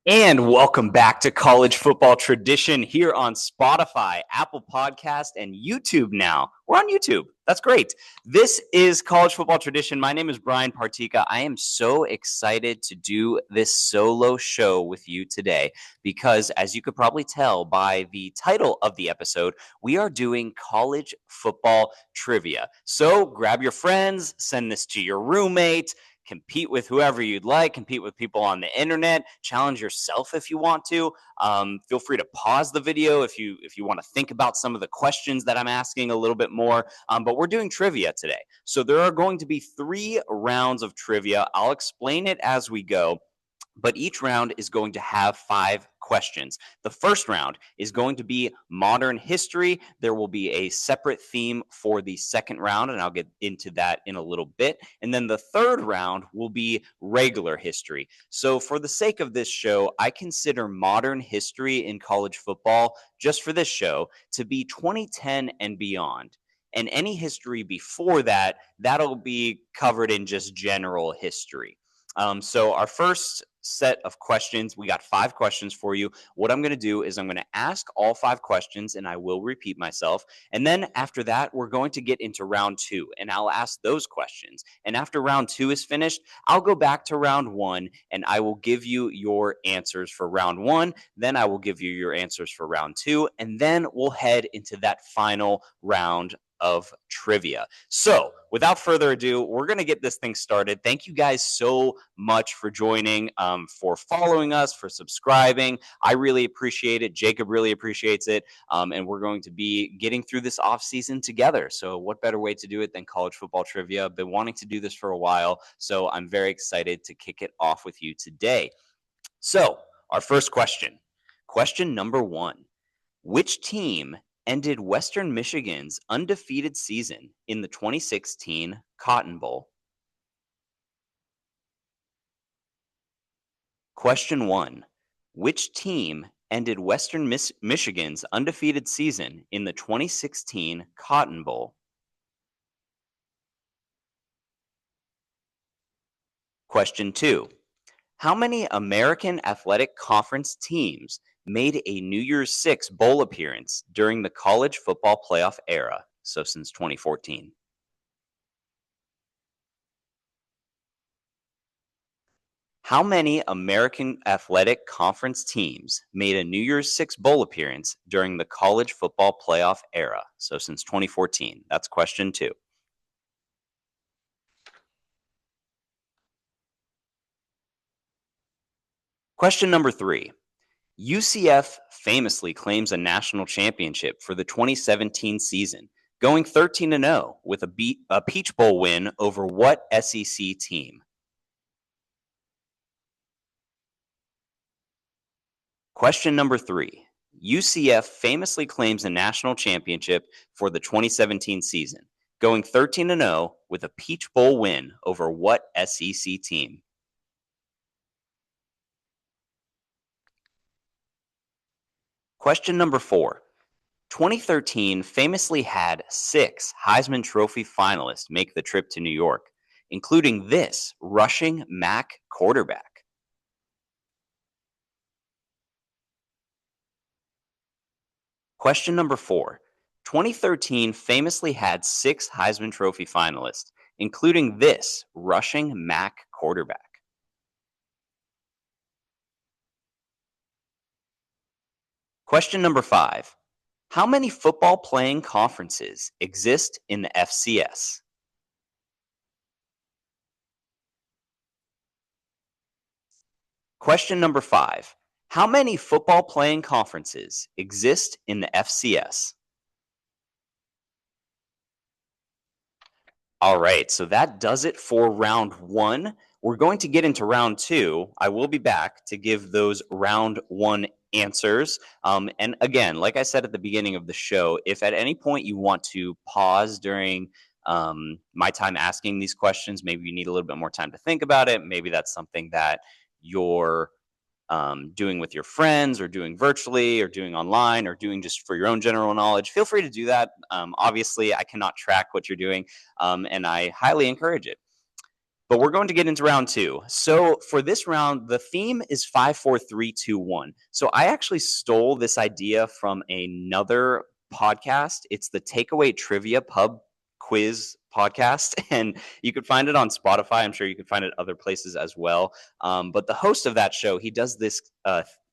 And welcome back to College Football Tradition here on Spotify, Apple Podcast, and YouTube now. We're on YouTube. That's great. This is College Football Tradition. My name is Brian Partika. I am so excited to do this solo show with you today because, as you could probably tell by the title of the episode, we are doing college football trivia. So grab your friends, send this to your roommate, compete with whoever you'd like, compete with people on the internet, challenge yourself if you want to. Feel free to pause the video if you want to think about some of the questions that I'm asking a little bit more. But we're doing trivia today. So there are going to be 3 rounds of trivia. I'll explain it as we go. But each round is going to have 5 questions. The first round is going to be modern history. There will be a separate theme for the second round, and I'll get into that in a little bit. And then the third round will be regular history. So for the sake of this show, I consider modern history in college football, just for this show, to be 2010 and beyond. And any history before that, that'll be covered in just general history. So our first set of questions, we got 5 questions for you. What I'm going to do is I'm going to ask all 5 questions, and I will repeat myself. And then after that, we're going to get into round 2, and I'll ask those questions. And after round 2 is finished, I'll go back to round 1, and I will give you your answers for round 1. Then I will give you your answers for round 2, and then we'll head into that final round of trivia. So without further ado, we're going to get this thing started. Thank you guys so much for joining, for following us, for subscribing. I really appreciate it. Jacob really appreciates it. And we're going to be getting through this off season together. So what better way to do it than college football trivia? I've been wanting to do this for a while, so I'm very excited to kick it off with you today. So our first question, question number 1. Which team ended Western Michigan's undefeated season in the 2016 Cotton Bowl? Question 1. Which team ended Western Michigan's undefeated season in the 2016 Cotton Bowl? Question 2. How many American Athletic Conference teams made a New Year's Six bowl appearance during the college football playoff era, so since 2014? How many American Athletic Conference teams made a New Year's Six bowl appearance during the college football playoff era, so since 2014? That's question 2. Question number 3. UCF famously claims a national championship for the 2017 season, going 13-0 with a Peach Bowl win over what SEC team? Question number 3. UCF famously claims a national championship for the 2017 season, going 13-0 with a Peach Bowl win over what SEC team? Question number 4. 2013 famously had 6 Heisman Trophy finalists make the trip to New York, including this rushing MAC quarterback. Question number 4. 2013 famously had 6 Heisman Trophy finalists, including this rushing MAC quarterback. Question number 5. How many football playing conferences exist in the FCS? Question number 5. How many football playing conferences exist in the FCS? All right, so that does it for round 1. We're going to get into round 2. I will be back to give those round 1 answers. And again, like I said at the beginning of the show, if at any point you want to pause during my time asking these questions, maybe you need a little bit more time to think about it. Maybe that's something that you're doing with your friends or doing virtually or doing online or doing just for your own general knowledge, feel free to do that. Obviously, I cannot track what you're doing, and I highly encourage it. But we're going to get into round two. So for this round, the theme is 5, 4, 3, 2, 1. So I actually stole this idea from another podcast. It's the Takeaway Trivia Pub Quiz podcast, and you could find it on Spotify. I'm sure you could find it other places as well. But the host of that show, he does this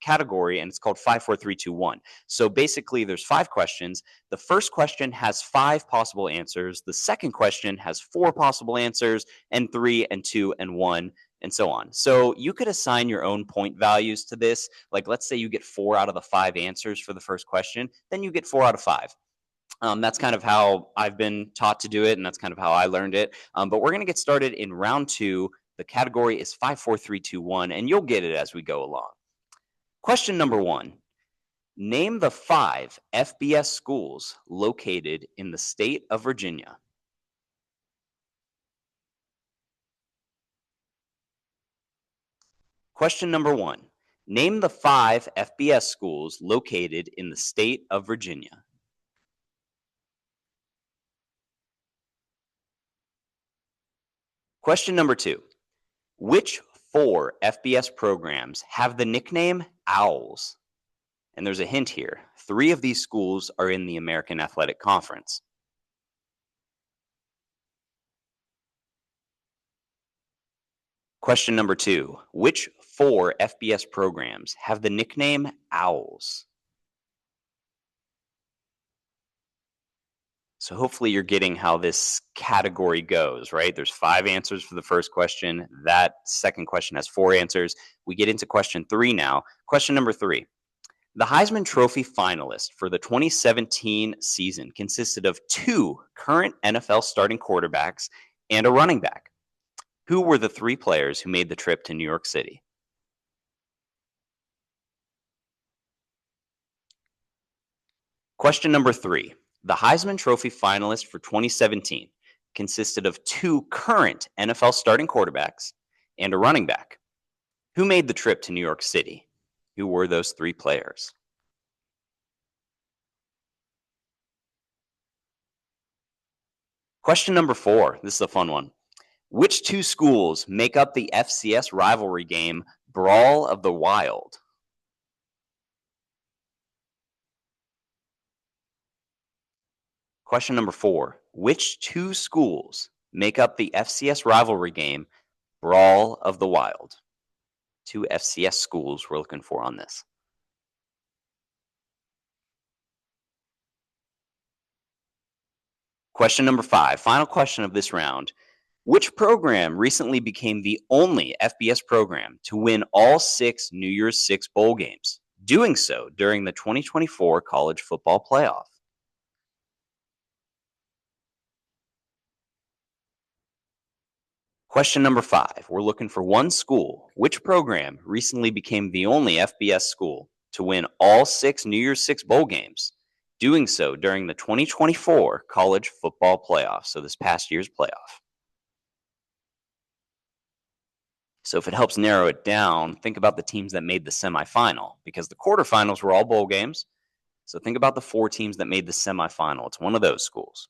category, and it's called 5, 4, 3, 2, 1. So basically, there's 5 questions. The first question has 5 possible answers. The second question has 4 possible answers, and 3 and 2 and 1, and so on. So you could assign your own point values to this. Like, let's say you get 4 out of the 5 answers for the first question, then you get 4 out of 5. That's kind of how I've been taught to do it, and that's kind of how I learned it. But we're going to get started in round 2. The category is 5, 4, 3, 2, 1, and you'll get it as we go along. Question number 1. Name the 5 FBS schools located in the state of Virginia. Question number 1. Name the 5 FBS schools located in the state of Virginia. Question number 2. Which 4 FBS programs have the nickname Owls? And there's a hint here. 3 of these schools are in the American Athletic Conference. Question number 2. Which 4 FBS programs have the nickname Owls? So hopefully you're getting how this category goes, right? There's 5 answers for the first question. That second question has 4 answers. We get into question 3 now. Question number 3. The Heisman Trophy finalists for the 2017 season consisted of 2 current NFL starting quarterbacks and a running back. Who were the 3 players who made the trip to New York City? Question number 3. The Heisman Trophy finalists for 2017 consisted of 2 current NFL starting quarterbacks and a running back. Who made the trip to New York City? Who were those 3 players? Question number 4. This is a fun one. Which 2 schools make up the FCS rivalry game Brawl of the Wild? Question number 4. Which 2 schools make up the FCS rivalry game Brawl of the Wild? 2 FCS schools we're looking for on this. Question number 5. Final question of this round. Which program recently became the only FBS program to win all 6 New Year's Six bowl games, doing so during the 2024 college football playoff? Question number 5. We're looking for one school. Which program recently became the only FBS school to win all 6 New Year's Six bowl games, doing so during the 2024 college football playoff, so this past year's playoff? So if it helps narrow it down, think about the teams that made the semifinal, because the quarterfinals were all bowl games. So think about the 4 teams that made the semifinal. It's one of those schools.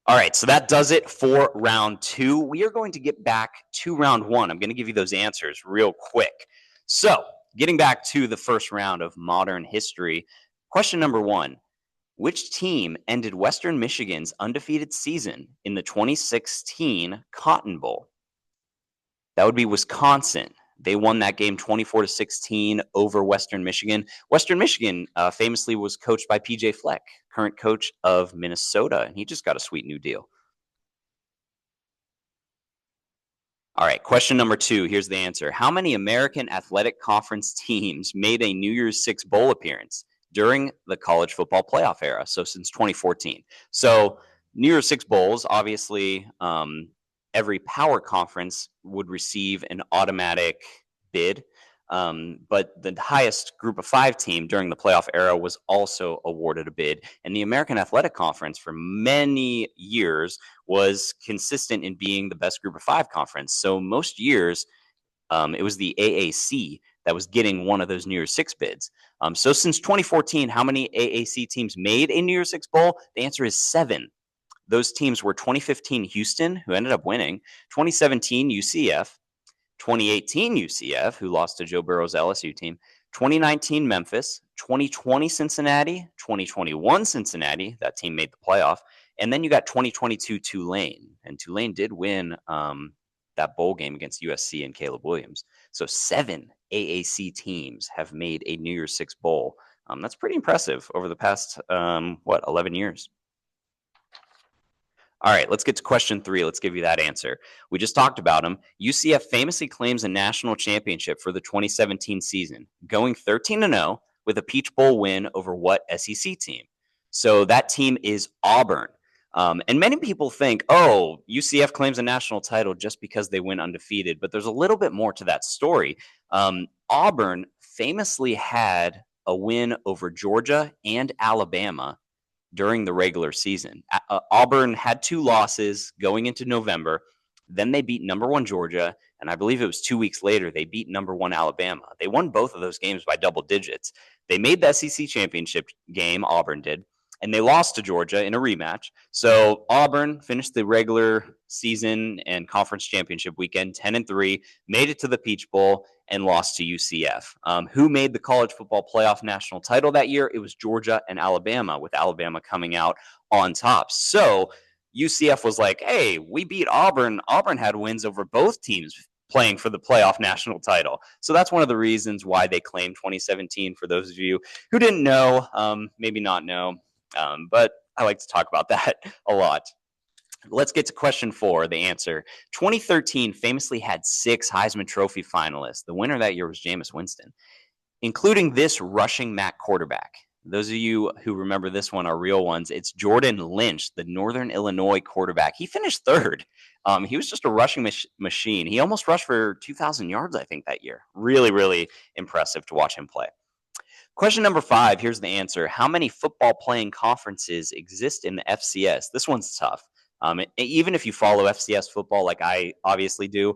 All right, so that does it for round 2. We are going to get back to round 1. I'm going to give you those answers real quick. So getting back to the first round of modern history, question number 1. Which team ended Western Michigan's undefeated season in the 2016 Cotton Bowl? That would be Wisconsin. They won that game 24-16 over Western Michigan. Western Michigan famously was coached by PJ Fleck, current coach of Minnesota, and he just got a sweet new deal. All right, question number 2. Here's the answer. How many American Athletic Conference teams made a New Year's Six bowl appearance during the college football playoff era? So since 2014. So New Year's Six bowls, obviously, every power conference would receive an automatic bid. But the highest group of 5 team during the playoff era was also awarded a bid. And the American Athletic Conference for many years was consistent in being the best group of 5 conference. So most years, it was the AAC that was getting one of those New Year's Six bids. So since 2014, how many AAC teams made a New Year's Six bowl? The answer is 7. Those teams were 2015 Houston, who ended up winning, 2017 UCF, 2018 UCF, who lost to Joe Burrow's LSU team, 2019 Memphis, 2020 Cincinnati, 2021 Cincinnati. That team made the playoff. And then you got 2022 Tulane. And Tulane did win that bowl game against USC and Caleb Williams. So 7 AAC teams have made a New Year's Six bowl. That's pretty impressive over the past, 11 years. All right, let's get to question 3. Let's give you that answer. We just talked about them. UCF famously claims a national championship for the 2017 season, going 13-0 with a Peach Bowl win over what SEC team? So that team is Auburn. And many people think, oh, UCF claims a national title just because they win undefeated. But there's a little bit more to that story. Auburn famously had a win over Georgia and Alabama during the regular season. Auburn had 2 losses going into November. Then they beat number 1 Georgia, and I believe it was 2 weeks later they beat number 1 Alabama. They won both of those games by double digits. They made the SEC championship game, Auburn did, and they lost to Georgia in a rematch. So Auburn finished the regular season and conference championship weekend 10-3, made it to the Peach Bowl, and lost to UCF. Who made the college football playoff national title that year? It was Georgia and Alabama, with Alabama coming out on top. So UCF was like, hey, we beat Auburn. Auburn had wins over both teams playing for the playoff national title. So that's one of the reasons why they claimed 2017, for those of you who didn't know, maybe not know. But I like to talk about that a lot. Let's get to question 4, the answer. 2013 famously had 6 Heisman Trophy finalists. The winner that year was Jameis Winston, including this rushing MAC quarterback. Those of you who remember this one are real ones. It's Jordan Lynch, the Northern Illinois quarterback. He finished 3rd. He was just a rushing machine. He almost rushed for 2,000 yards, I think, that year. Really, really impressive to watch him play. Question number 5, here's the answer. How many football playing conferences exist in the FCS? This one's tough. Even if you follow FCS football like I obviously do,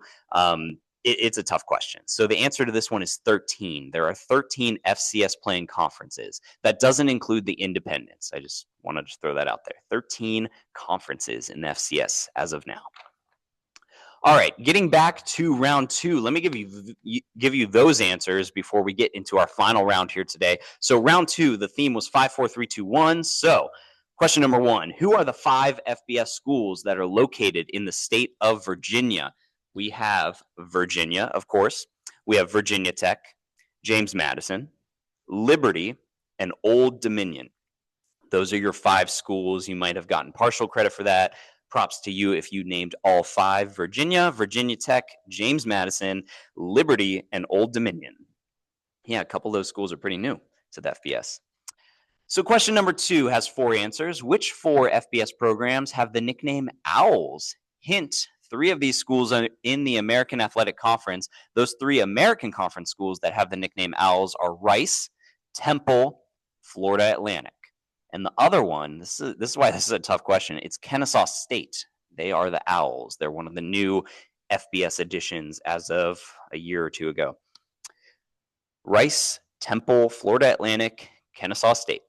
it's a tough question. So the answer to this one is 13. There are 13 FCS playing conferences. That doesn't include the independents. I just wanted to throw that out there. 13 conferences in the FCS as of now. All right, getting back to round 2, let me give you those answers before we get into our final round here today. So round 2, the theme was 5, 4, 3, 2, 1. So question number 1, who are the 5 FBS schools that are located in the state of Virginia? We have Virginia, of course. We have Virginia Tech, James Madison, Liberty, and Old Dominion. Those are your 5 schools. You might have gotten partial credit for that. Props to you if you named all 5: Virginia, Virginia Tech, James Madison, Liberty, and Old Dominion. Yeah, a couple of those schools are pretty new to the FBS. So question number 2 has 4 answers. Which 4 FBS programs have the nickname Owls? Hint, 3 of these schools are in the American Athletic Conference. Those 3 American Conference schools that have the nickname Owls are Rice, Temple, Florida Atlantic. And the other one, this is why this is a tough question, it's Kennesaw State. They are the Owls. They're one of the new FBS additions as of a year or 2 ago. Rice, Temple, Florida Atlantic, Kennesaw State.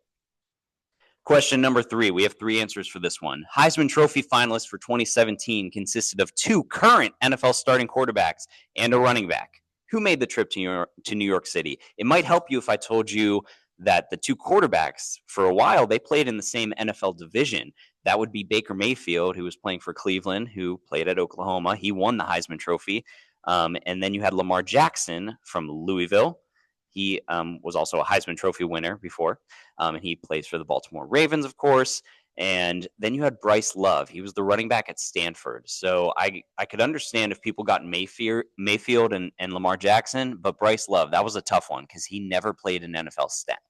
Question number 3, we have 3 answers for this one. Heisman Trophy finalists for 2017 consisted of 2 current NFL starting quarterbacks and a running back. Who made the trip to New York City? It might help you if I told you that the 2 quarterbacks, for a while, they played in the same NFL division. That would be Baker Mayfield, who was playing for Cleveland, who played at Oklahoma. He won the Heisman Trophy. And then you had Lamar Jackson from Louisville. He was also a Heisman Trophy winner before. And he plays for the Baltimore Ravens, of course. And then you had Bryce Love. He was the running back at Stanford. So I could understand if people got Mayfield and Lamar Jackson, but Bryce Love, that was a tough one because he never played an NFL snap.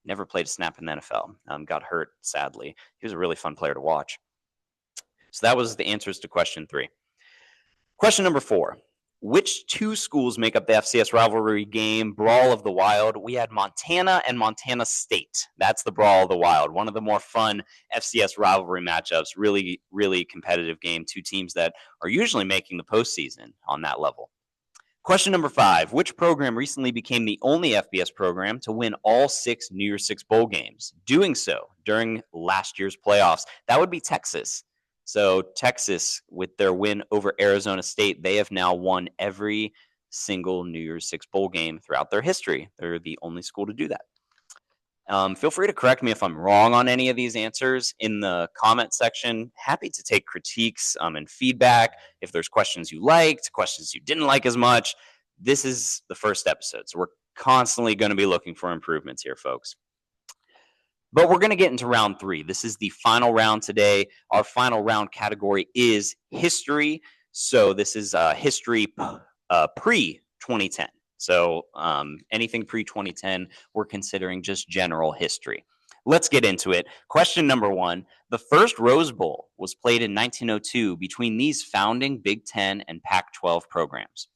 Never played a snap in the NFL. Got hurt, sadly. He was a really fun player to watch. So that was the answers to question 3. Question number 4. Which 2 schools make up the FCS rivalry game, Brawl of the Wild? We had Montana and Montana State. That's the Brawl of the Wild, one of the more fun FCS rivalry matchups. Really, really competitive game. 2 teams that are usually making the postseason on that level. Question number 5. Which program recently became the only FBS program to win all 6 New Year's Six bowl games, doing so during last year's playoffs? That would be Texas. So Texas, with their win over Arizona State, they have now won every single New Year's Six bowl game throughout their history. They're the only school to do that. Feel free to correct me if I'm wrong on any of these answers in the comment section. Happy to take critiques and feedback. If there's questions you liked, questions you didn't like as much, this is the first episode. So we're constantly going to be looking for improvements here, folks. But we're going to get into round 3. This is the final round today. Our final round category is history. So this is history pre-2010. So anything pre-2010, we're considering just general history. Let's get into it. Question number 1. The first Rose Bowl was played in 1902 between these founding Big Ten and Pac-12 programs.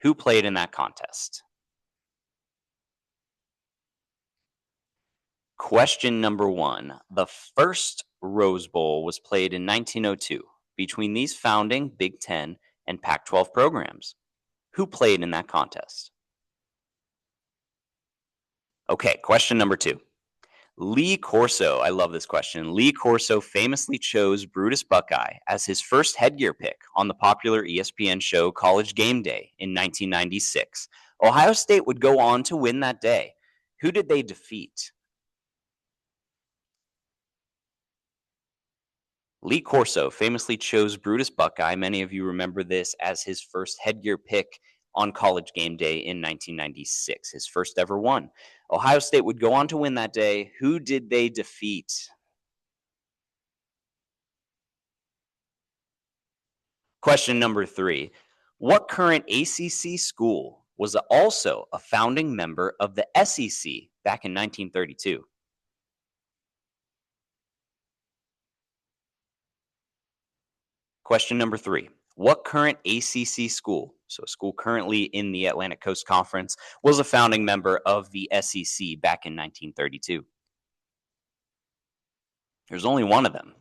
Who played in that contest? Question number 1. The first Rose Bowl was played in 1902 between these founding Big Ten and Pac-12 programs. Who played in that contest? Okay, question number 2. Lee Corso, I love this question. Lee Corso famously chose Brutus Buckeye as his first headgear pick on the popular ESPN show College Game Day in 1996. Ohio State would go on to win that day. Who did they defeat? Lee Corso famously chose Brutus Buckeye. Many of you remember this as his first headgear pick on College Game Day in 1996, his first ever one. Ohio State would go on to win that day. Who did they defeat? Question number 3. What current ACC school was also a founding member of the SEC back in 1932? Question number 3. What current ACC school, so a school currently in the Atlantic Coast Conference, was a founding member of the SEC back in 1932? There's only one of them.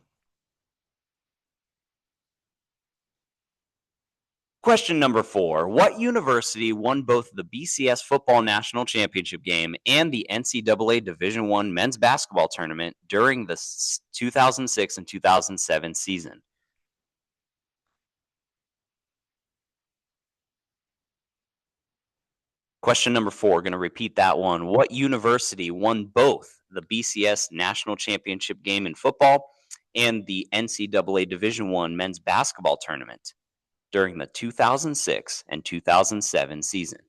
Question number 4. What university won both the BCS Football National Championship game and the NCAA Division I Men's Basketball Tournament during the 2006 and 2007 season? Question number 4, going to repeat that one. What university won both the BCS National Championship game in football and the NCAA Division I Men's Basketball Tournament during the 2006 and 2007 season?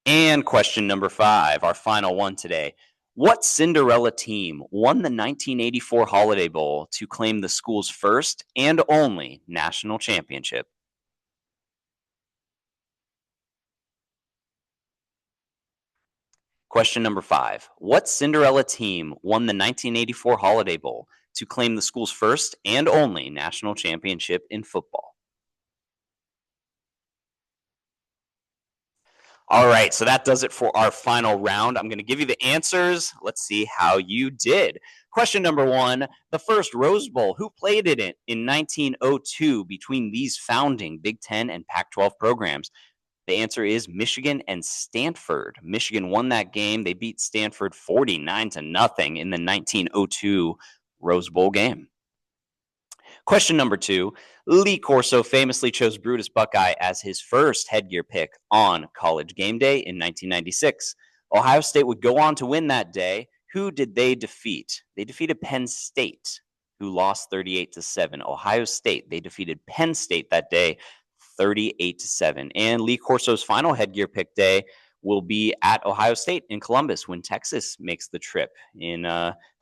And question number 5, our final one today. What Cinderella team won the 1984 Holiday Bowl to claim the school's first and only national championship? Question number 5. What Cinderella team won the 1984 Holiday Bowl to claim the school's first and only national championship in football? All right, so that does it for our final round. I'm going to give you the answers. Let's see how you did. Question number 1, the first Rose Bowl. Who played it in 1902 between these founding Big Ten and Pac-12 programs? The answer is Michigan and Stanford. Michigan won that game. They beat Stanford 49-0 in the 1902 Rose Bowl game. Question number 2. Lee Corso famously chose Brutus Buckeye as his first headgear pick on College Game Day in 1996. Ohio State would go on to win that day. Who did they defeat? They defeated Penn State, who lost 38-7. Ohio State, they defeated Penn State that day 38-7. And Lee Corso's final headgear pick day will be at Ohio State in Columbus when Texas makes the trip in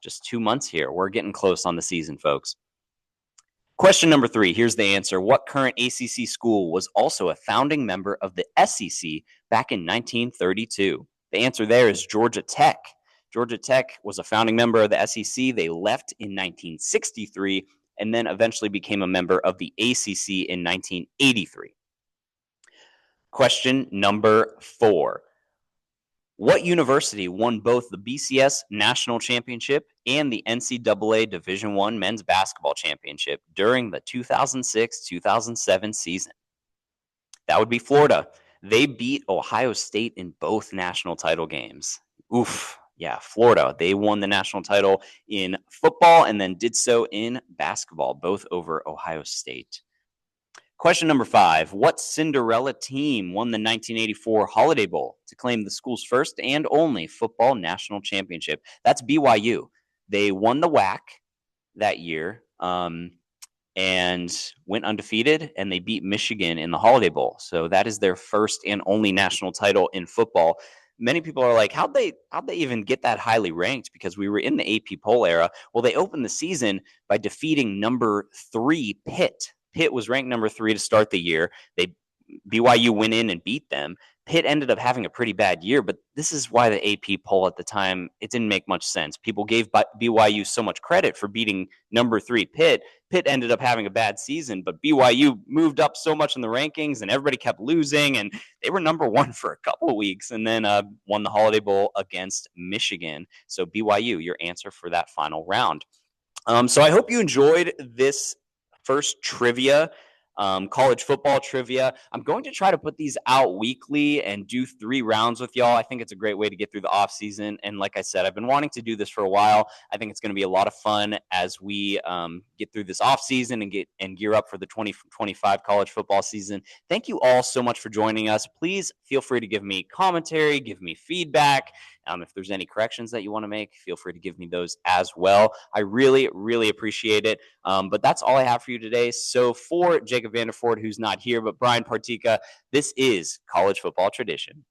just 2 months here. We're getting close on the season, folks. Question number 3, here's the answer. What current ACC school was also a founding member of the SEC back in 1932? The answer there is Georgia Tech. Georgia Tech was a founding member of the SEC. They left in 1963 and then eventually became a member of the ACC in 1983. Question number 4. What university won both the BCS National Championship and the NCAA Division I Men's Basketball Championship during the 2006-2007 season? That would be Florida. They beat Ohio State in both national title games. Oof. Yeah, Florida. They won the national title in football and then did so in basketball, both over Ohio State. Question number 5. What Cinderella team won the 1984 Holiday Bowl to claim the school's first and only football national championship? That's BYU. They won the WAC that year and went undefeated, and they beat Michigan in the Holiday Bowl. So that is their first and only national title in football. Many people are like, how'd they even get that highly ranked? Because we were in the AP poll era. Well, they opened the season by defeating number 3 Pitt. Pitt was ranked number 3 to start the year. BYU went in and beat them. Pitt ended up having a pretty bad year, but this is why the AP poll at the time, it didn't make much sense. People gave BYU so much credit for beating number 3 Pitt. Pitt ended up having a bad season, but BYU moved up so much in the rankings and everybody kept losing, and they were number 1 for a couple of weeks and then won the Holiday Bowl against Michigan. So BYU, your answer for that final round. So I hope you enjoyed this first trivia. College football trivia. I'm going to try to put these out weekly and do 3 rounds with y'all. I think it's a great way to get through the off season. And like I said, I've been wanting to do this for a while. I think it's going to be a lot of fun as we get through this off season and gear up for the 2025 college football season. Thank you all so much for joining us. Please feel free to give me commentary, give me feedback. If there's any corrections that you want to make, feel free to give me those as well. I really, really appreciate it. But that's all I have for you today. So for Jacob Vanderford, who's not here, but Brian Partika, this is College Football Tradition.